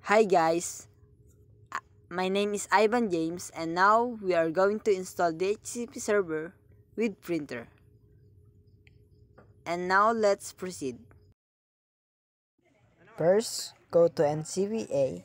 Hi guys, my name is Ivan James and now we are going to install the HTTP server with printer. And now let's proceed. First, go to ncva.cpl.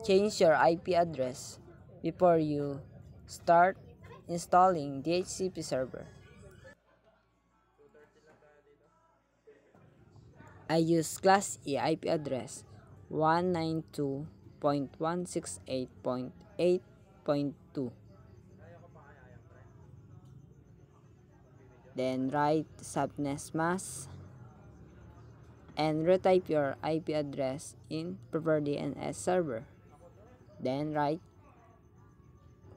Change your IP address before you start installing the HTTP server. I use Class E IP address 192.168.8.2. Then write subnet mask and retype your IP address in Preferred DNS server. Then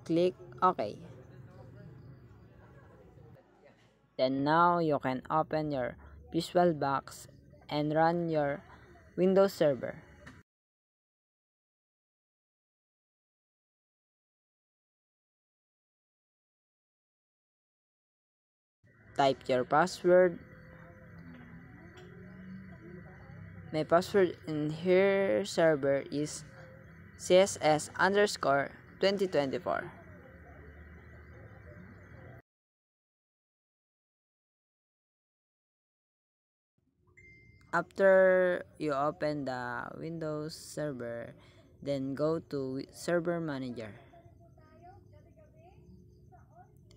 click OK. Then now you can open your VisualBox and run your Windows server. Type your password. My password in here server is CSS_2024. After you open the Windows server, then go to Server Manager.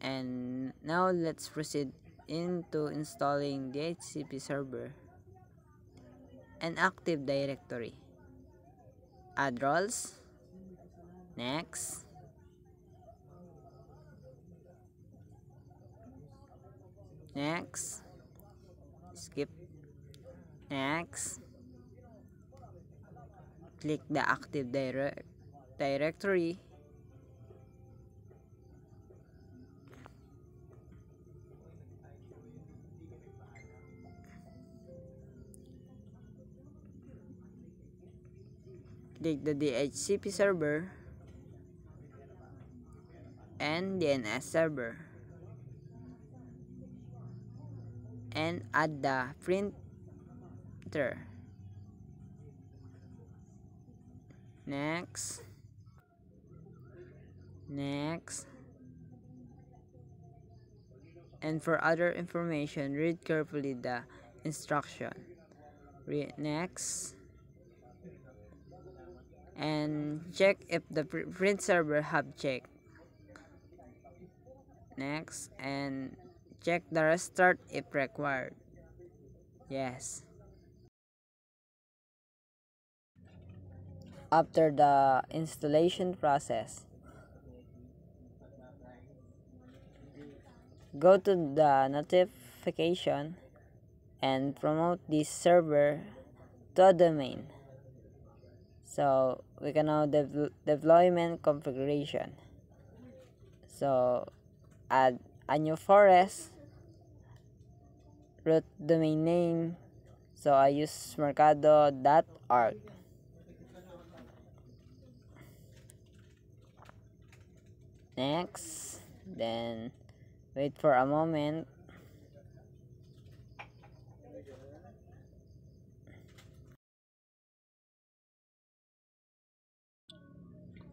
And now let's proceed into installing the HTTP server and Active Directory. Add roles. Next. Next. Skip. Next. Click the Active Directory. Click the DHCP server and DNS server. And add the printer. Next. Next. And for other information, read carefully the instruction. Next. And check if the print server have checked. Next. And check the restart if required. Yes. After the installation process, go to the notification and promote this server to a domain. So we can now deployment configuration. So add a new forest, root domain name. So I use mercado.org. Next, then wait for a moment.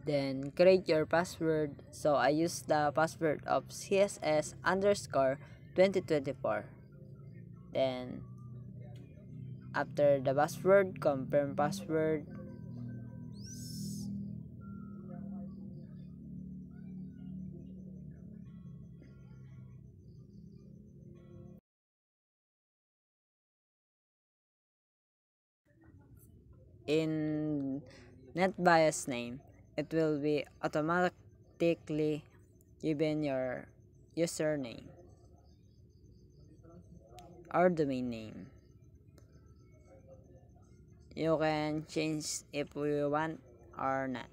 Then create your password. So I use the password of CSS_2024. Then after the password, confirm password. In NetBIOS name, it will be automatically given your username or domain name. You can change if you want or not.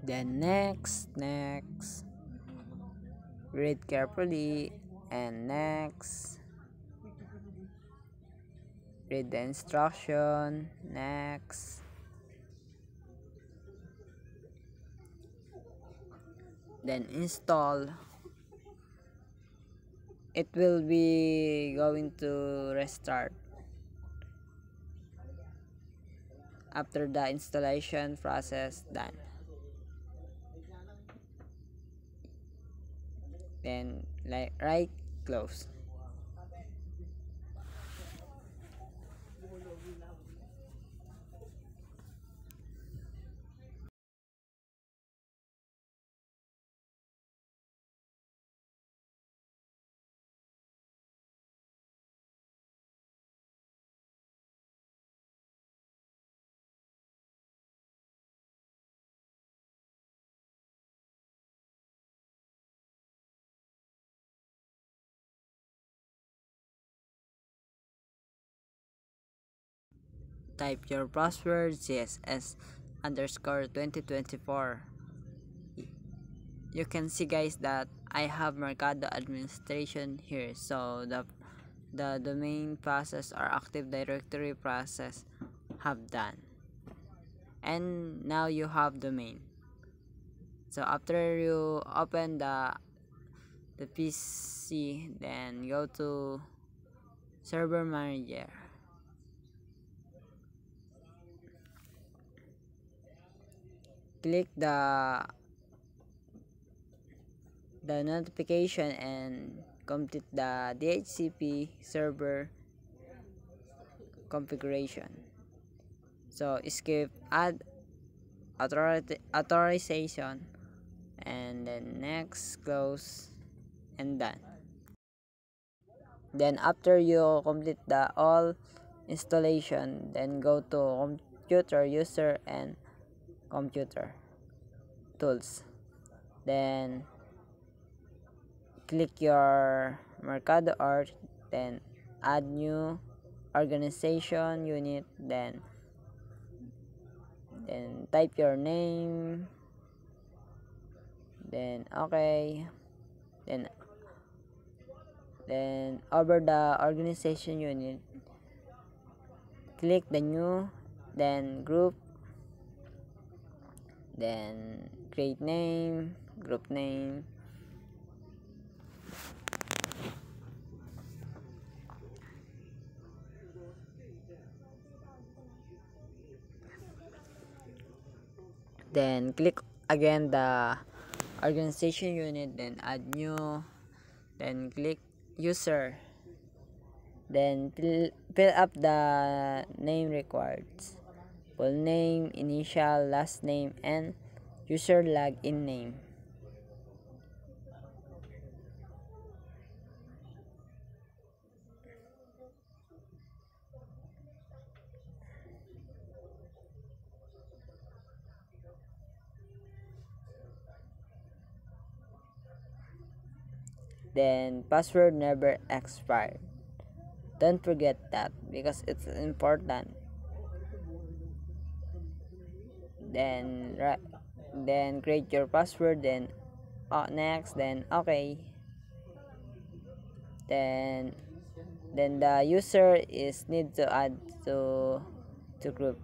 Then next, read carefully, and next. read the instruction. Next. Then install. It will be going to restart after the installation process done. Then right close. Type your password CSS underscore 2024. You can see guys that I have Mercado administration here, so the domain process or Active Directory process have done, and now you have domain. So after you open the PC, then go to server manager. Click the notification and complete the DHCP server configuration. So skip add authorization, and then next, close, and done. Then after you complete the all installation, then go to computer user and computer tools. Then click your Mercado Art, then add new organization unit, then type your name, then okay, then over the organization unit, click the new, then group, then create name, group name, then click again the organization unit, then add new, then click user, then fill up the name required, full name, initial, last name, and user login name. Then password never expired. Don't forget that because it's important. Then create your password, then next, then okay. Then the user is need to add to group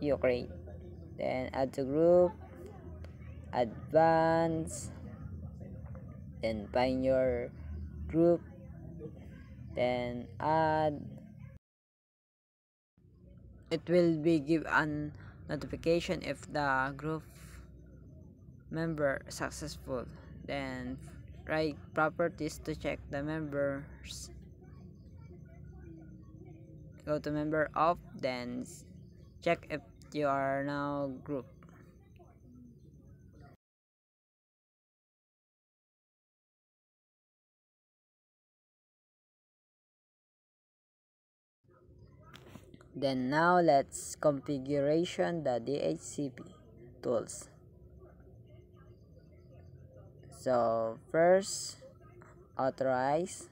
you create. Then add to group, advance, then find your group, then add. It will be give an notification if the group member successful. Then write properties to check the members. Go to member of, then check if you are now group. Then now let's configuration the DHCP tools. So first, authorize,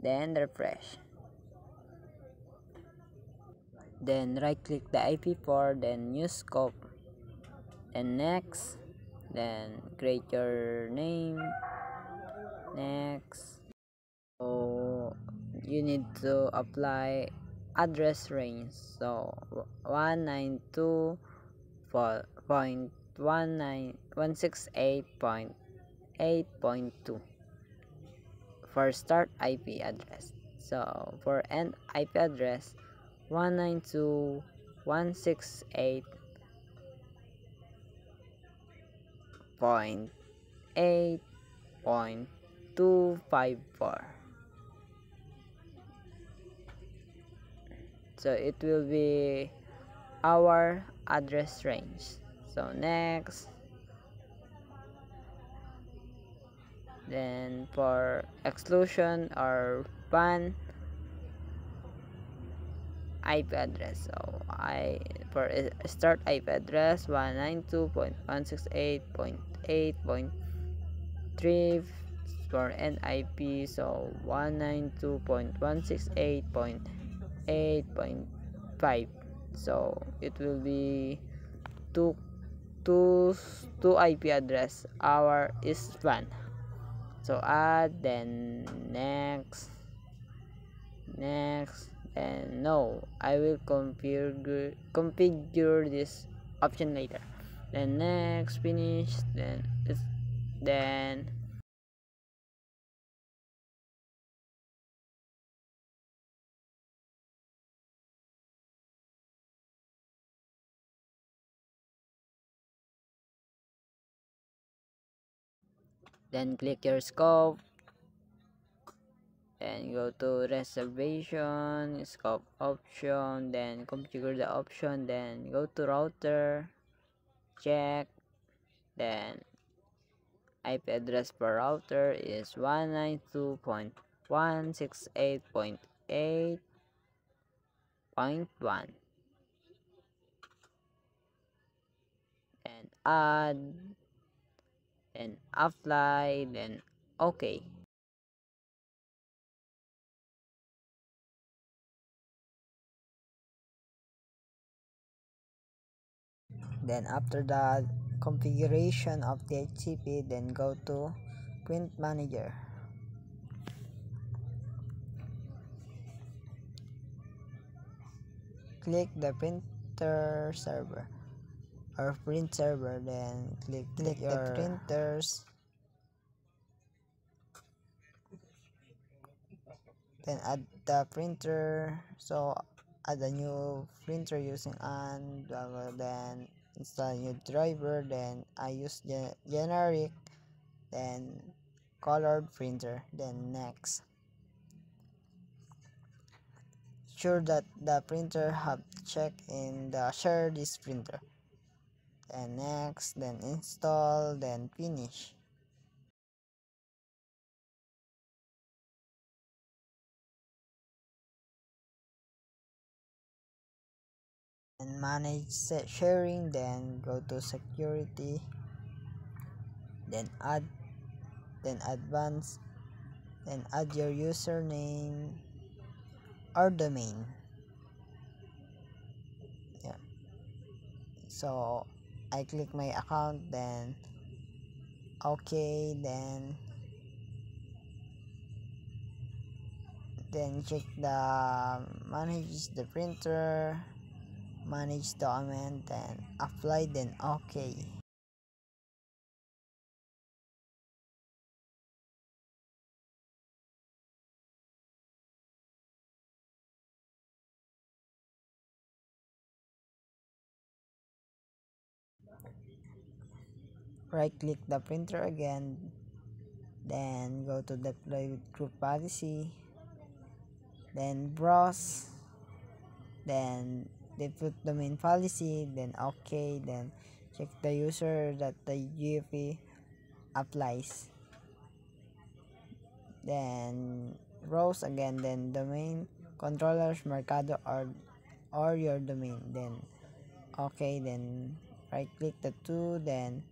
then refresh, then right click the IP4, then new scope, then next, then create your name, next. So you need to apply address range. So 192.168.8.2 for start IP address. So for end IP address, 192.168.8.254. So it will be our address range. So next, then for exclusion or ban IP address, so for start IP address 192.168.8.3, for end IP, so 192.168.8.5. so it will be two IP address. Our is ban. So add, then next, and no, I will configure this option later. Then next, finish, then click your scope, then go to reservation, scope option, then configure the option, then go to router, check, then IP address per router is 192.168.8.1, and add, then apply, then okay. Then after the configuration of the HCP, then go to print manager, click the printer server or print server, then click your the printers, then add the printer. So add a new printer using and then install new driver, then I use generic, then colored printer, then next. Sure that the printer have checked in the share this printer, then next, then install, then finish. And manage sharing, then go to security, then add, then advanced, then add your username or domain. Yeah, so I click my account, then okay, then check the manage the printer, manage document, then apply, then okay. Right click the printer again, then go to deploy with group policy, then browse, then put domain policy, then okay, then check the user that the GFP applies, then browse again, then domain controllers Mercado or your domain, then okay, then right click the two, then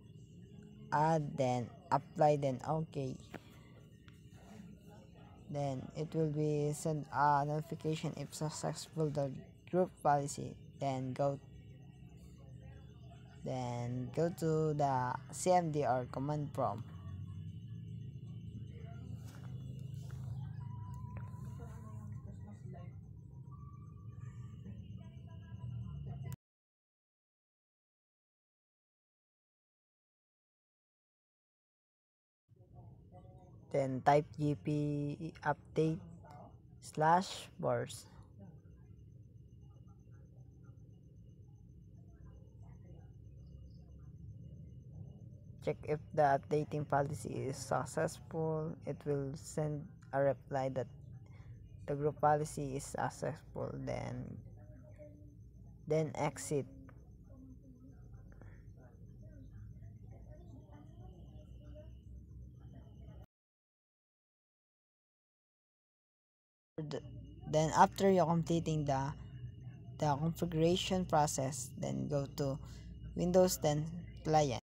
add, then apply, then okay. Then it will be send a notification if successful the group policy, then go to the CMD or command prompt. then type gp update slash bars. Check if the updating policy is successful. It will send a reply that the group policy is successful. Then exit. Then after you completing the configuration process, then go to Windows 10 client.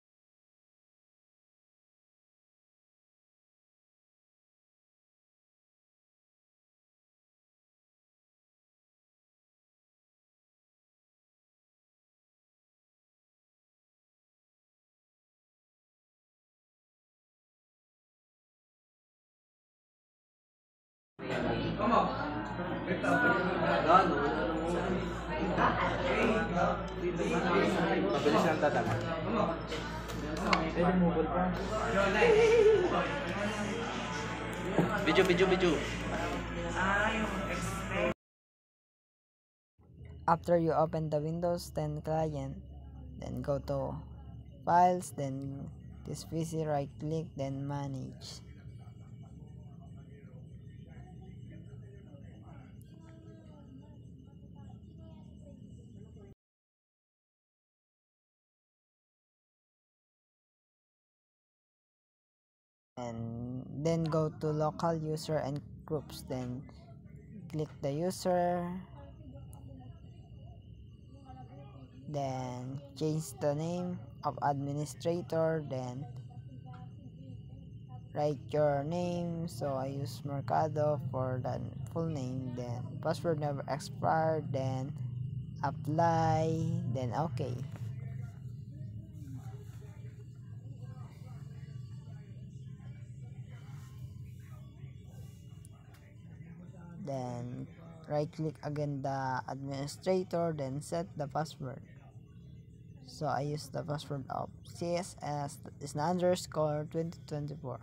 Mabilis lang tatama. Video. After you open the Windows 10 client, then go to Files, then this PC, right click, then Manage. And then go to Local User and Groups, then click the user, then change the name of administrator, then write your name. So I use Mercado for the full name, then password never expired, then apply, then okay. Then right click again the administrator, then set the password. So I use the password of CSS is underscore 2024.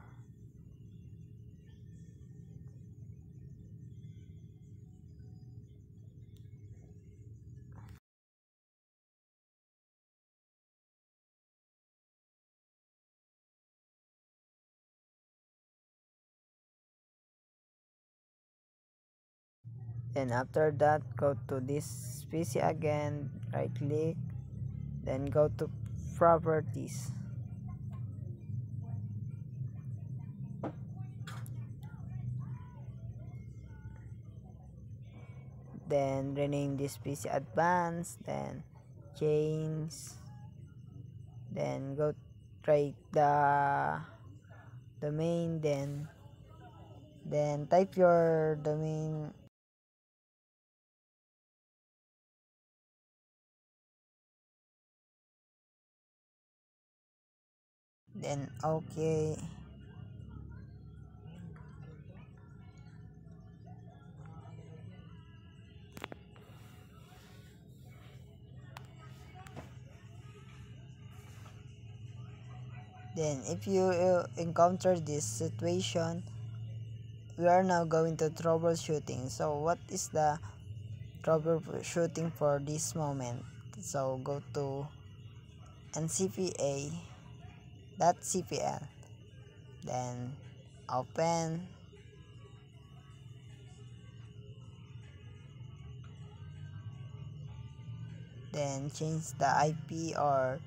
Then after that, go to this PC again, right click, then go to properties. Then rename this PC advanced, then change, then go write the domain, then type your domain, then okay. Then if you encounter this situation, we are now going to troubleshooting. So what is the troubleshooting for this moment? So go to ncpa.cpl, then open, then change the IP, or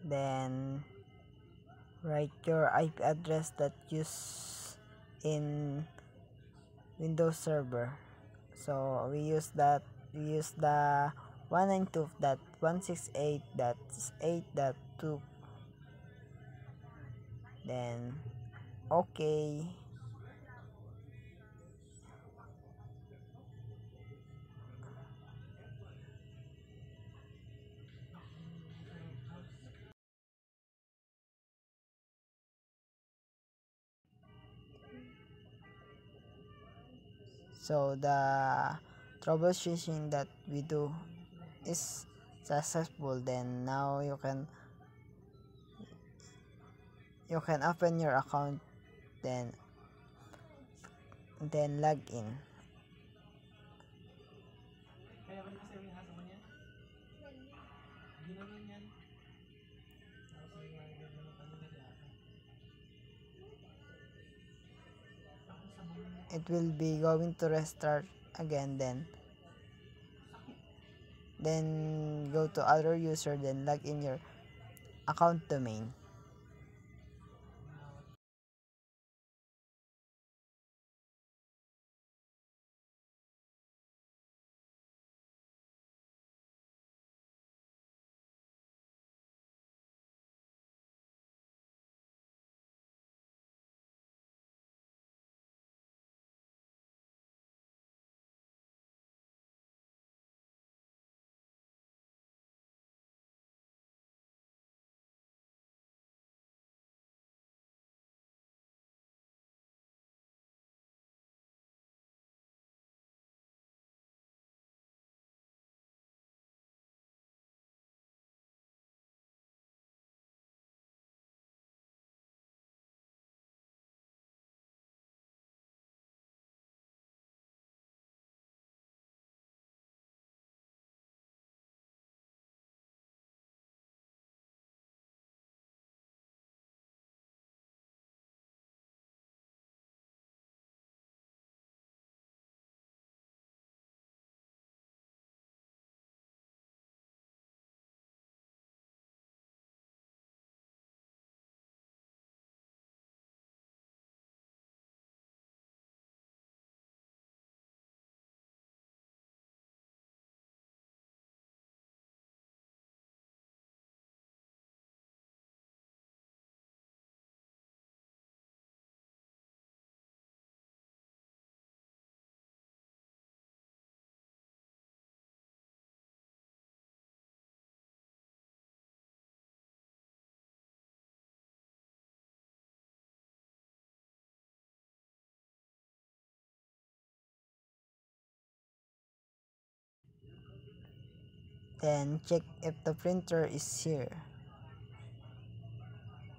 then write your IP address that use in Windows Server. So we use the 192.168.8.2, then okay. So the troubleshooting that we do is successful. Then now you can open your account, then log in. It will be going to restart again, then go to other user, then log in your account domain. Then check if the printer is here.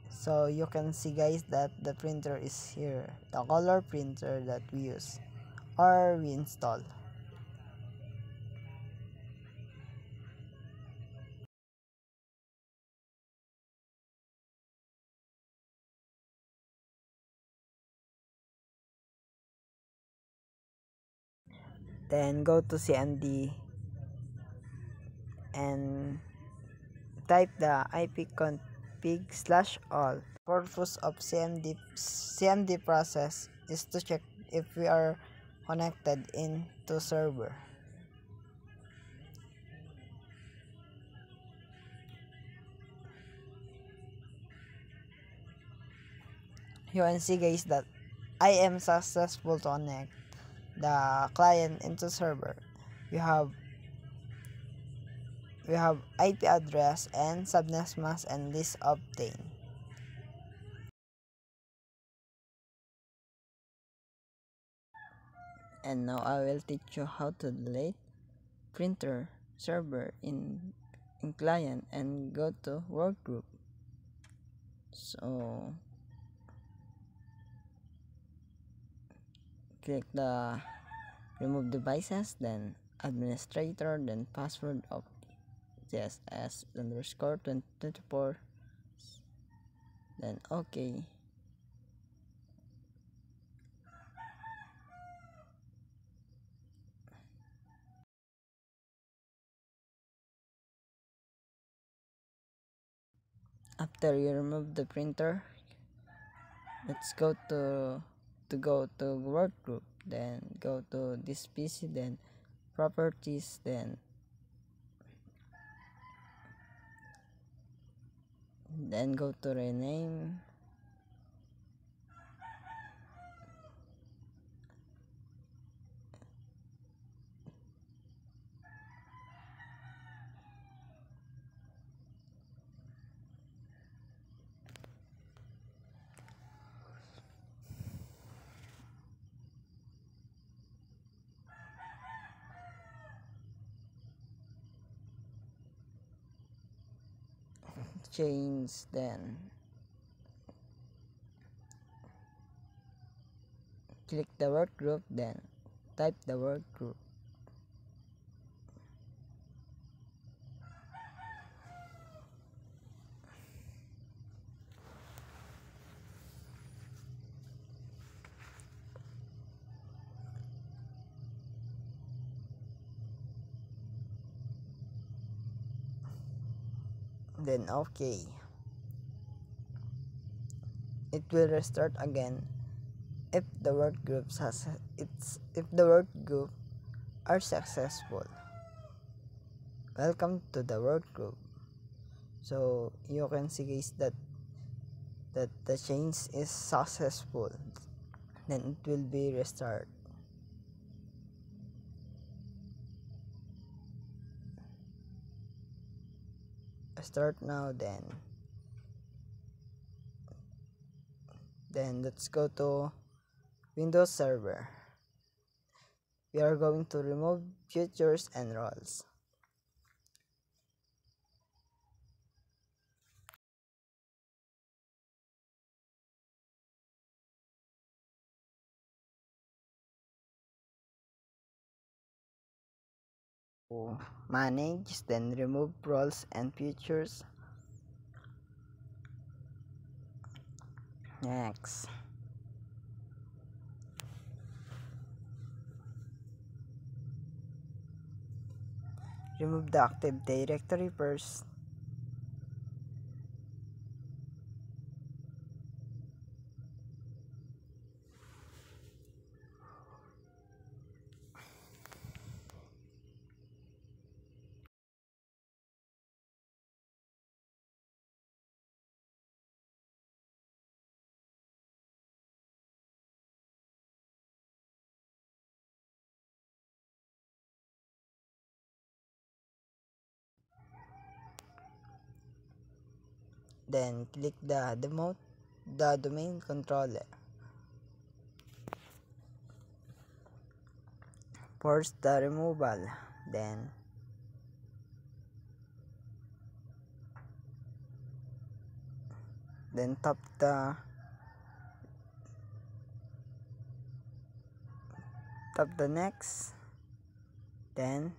So you can see, guys, that the printer is here, the color printer that we use or we install. Then go to CMD and type the ipconfig/all. Purpose of CMD process is to check if we are connected into server. You can see, guys, that I am successful to connect the client into server. We have IP address and subnet mask and list obtained. And now I will teach you how to delete printer server in client and go to workgroup. So click the remove devices, then administrator, then password of CSS underscore 2024, then OK. After you remove the printer, let's go to workgroup, then go to this PC, then properties, then go to rename, change, then click the work group, then type the work group. Then okay, it will restart again if the work groups if the work group are successful. Welcome to the work group. So you can see guys that the change is successful, then it will be restart. Start now, then let's go to Windows Server. We are going to remove features and roles. Manage, then remove roles and features. Next. Remove the Active Directory first. Then click the domain controller. Force the removal. Then tap the next. Then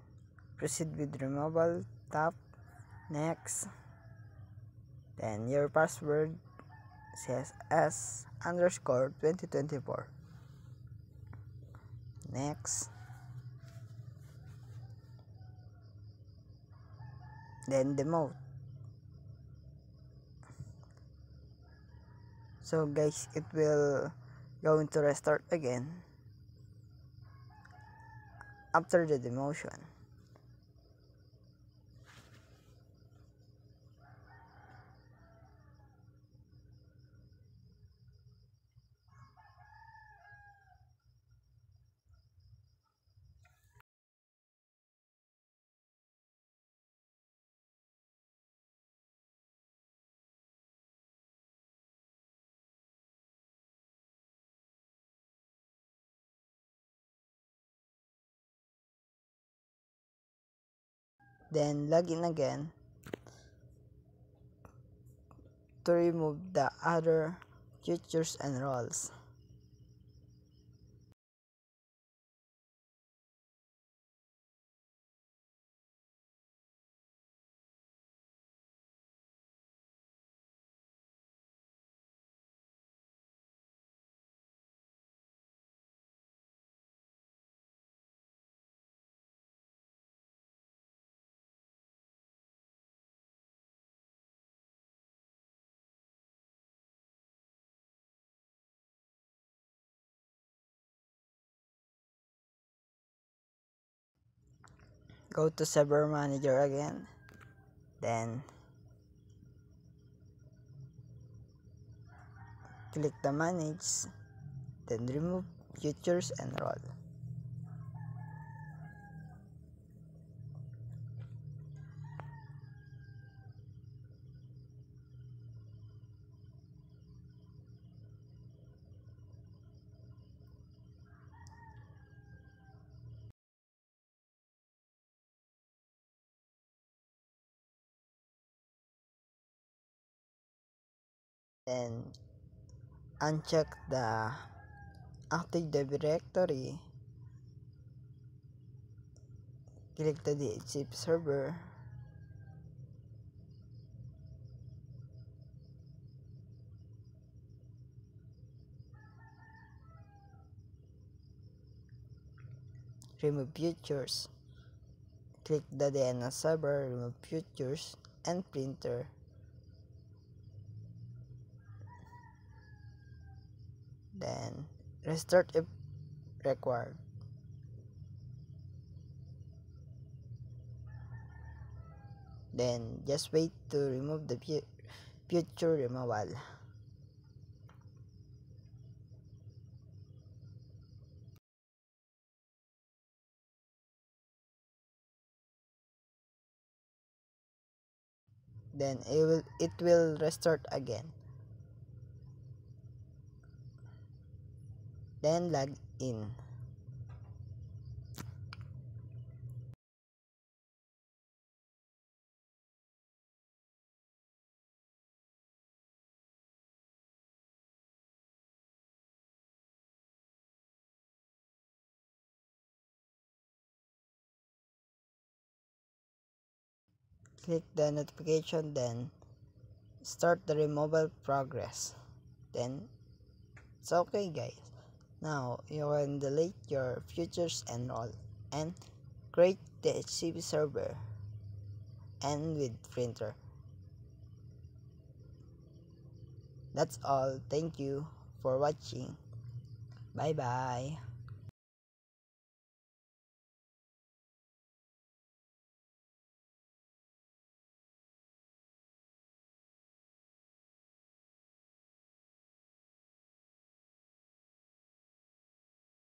proceed with removal. Tap next. Then your password CSS_2024. Next. Then demote. So guys, it will going to restart again after the demotion. Then log in again to remove the other features and roles. Go to Server Manager again. Then click the manage. Then remove features and role. Then uncheck the Active Directory, click the DHCP server, remove futures, click the DNS server, remove futures and printer, then restart if required. Then just wait to remove the future removal. Then it will restart again. Then log in. Click the notification, then start the removal progress. Then it's okay, guys. Now you can delete your futures and all, and create the HCP server and with printer. That's all. Thank you for watching. Bye bye.